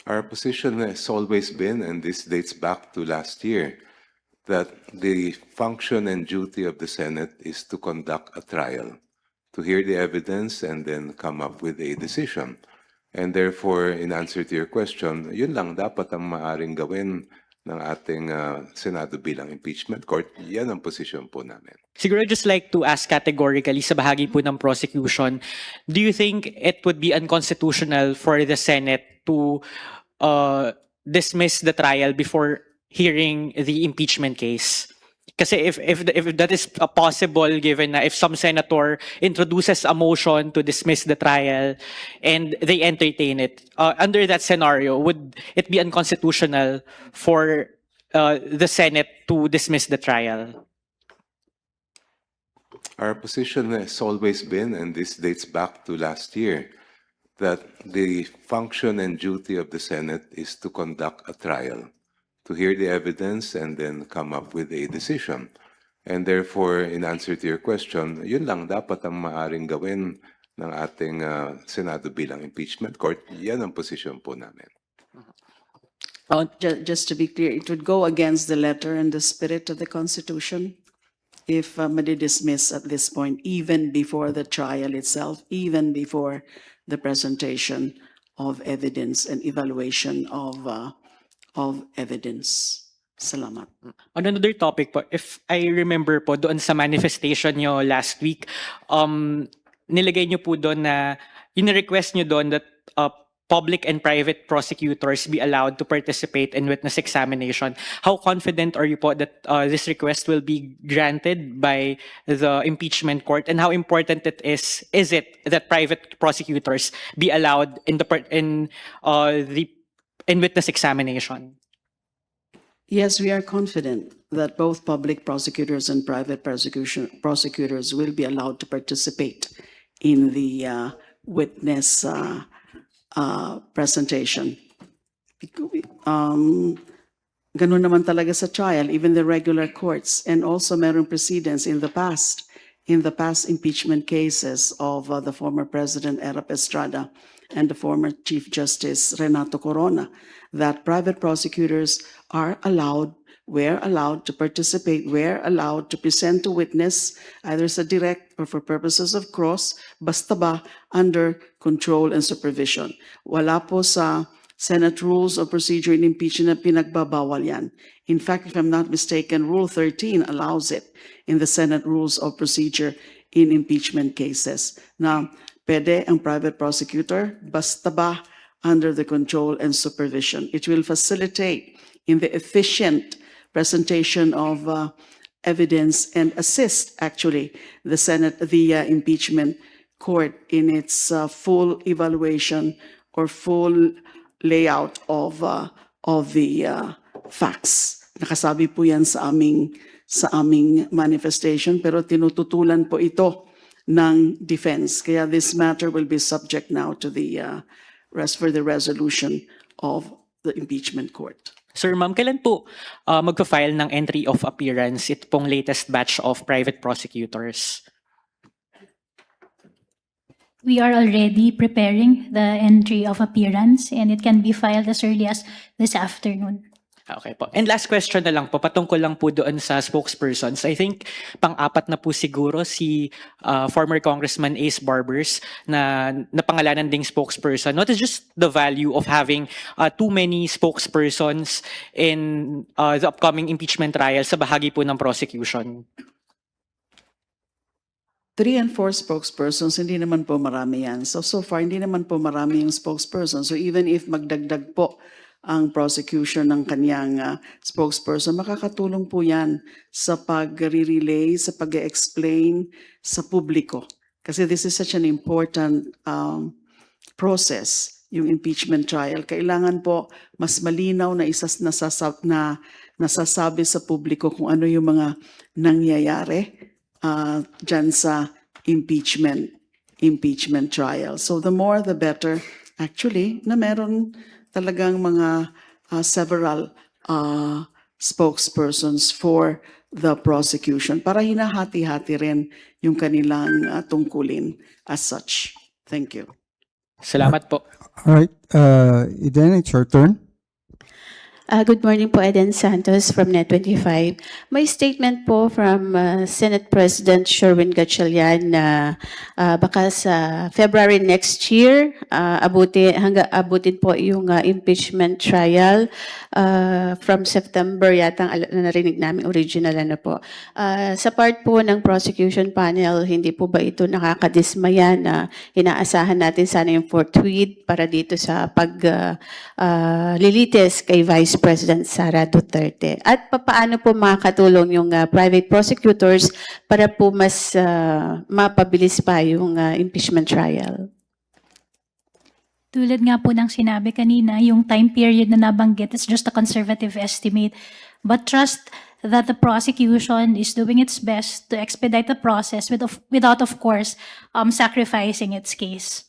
Our position has always been, and this dates back to last year, that the function and duty of the Senate is to conduct a trial, to hear the evidence and then come up with a decision. And therefore, in answer to your question, yun lang dapat ang maaring gawin ng ating Senado bilang impeachment court. Yan ang position po namin. Siguro I'd just like to ask categorically sa bahagi po ng prosecution, do you think it would be unconstitutional for the Senate to dismiss the trial before hearing the impeachment case? Kasi if that is possible, given na if some senator introduces a motion to dismiss the trial and they entertain it, under that scenario, would it be unconstitutional for the Senate to dismiss the trial? Our position has always been, and this dates back to last year, that the function and duty of the Senate is to conduct a trial, to hear the evidence and then come up with a decision. And therefore, in answer to your question, yun lang dapat ang maaring gawin ng ating Senado bilang impeachment court. Yan ang position po namin. Just to be clear, it would go against the letter and the spirit of the Constitution if dismiss at this point, even before the trial itself, even bore the presentation of evidence and evaluation of evidence. Salamat. On another topic po, if I remember po doon sa manifestation nyo last week, nilagay nyo po doon na, request nyo doon that public and private prosecutors be allowed to participate in witness examination. How confident are you po that this request will be granted by the impeachment court, and how important it is it that private prosecutors be allowed in witness examination? Yes, we are confident that both public prosecutors and private prosecutors will be allowed to participate in the witness presentation. Ganun naman talaga sa trial, even the regular courts, and also meron precedents in the past impeachment cases of the former President Erap Estrada and the former Chief Justice Renato Corona, that private prosecutors were allowed to participate, were allowed to present to witness, either sa direct or for purposes of cross, basta ba under control and supervision. Wala po sa Senate Rules of Procedure in Impeachment na pinagbabawal yan. In fact, if I'm not mistaken, Rule 13 allows it in the Senate Rules of Procedure in impeachment cases. Na pwede ang private prosecutor, basta ba under the control and supervision. It will facilitate in the efficient presentation of evidence and assist actually the Senate, the impeachment court in its full evaluation or full layout of the facts. Nakasabi po yan sa aming manifestation, pero tinututulan po ito ng defense. Kaya this matter will be subject now to the for the resolution of the impeachment court. Sir, ma'am, kailan po magpa-file ng entry of appearance ito pong latest batch of private prosecutors? We are already preparing the entry of appearance, and it can be filed as early as this afternoon. Okay po. And last question na lang po, patungkol lang po doon sa spokespersons. I think pang-apat na po siguro si former Congressman Ace Barbers na napangalanan ding spokesperson. What is just the value of having too many spokespersons in the upcoming impeachment trial sa bahagi po ng prosecution? 3 and 4 spokespersons, hindi naman po marami yan. So far, hindi naman po marami yung spokesperson. So even if magdagdag po ang prosecution ng kanyang spokesperson, makakatulong po yan sa pag-relay, sa pag-explain sa publiko. Kasi this is such an important process, yung impeachment trial. Kailangan po mas malinaw na nasasabi sa publiko kung ano yung mga nangyayari dyan sa impeachment trial. So the more the better, actually, na meron talagang mga several spokespersons for the prosecution para hinahati-hati rin yung kanilang tungkulin as such. Thank you. Salamat po. All right, Eden, it's your turn. Good morning po, Eden Santos from Net25. May statement po from Senate President Sherwin Gatchalian na baka sa February next year, abutin po yung impeachment trial from September yata ang narinig namin original po. Sa part po ng prosecution panel, hindi po ba ito nakakadismaya na inaasahan natin sana yung forthwith para dito sa paglilitis kay Vice President Sara Duterte? At paano po makakatulong yung private prosecutors para po mas mapabilis pa yung impeachment trial? Tulad nga po ng sinabi kanina, yung time period na nabanggit is just a conservative estimate. But trust that the prosecution is doing its best to expedite the process without, of course, sacrificing its case.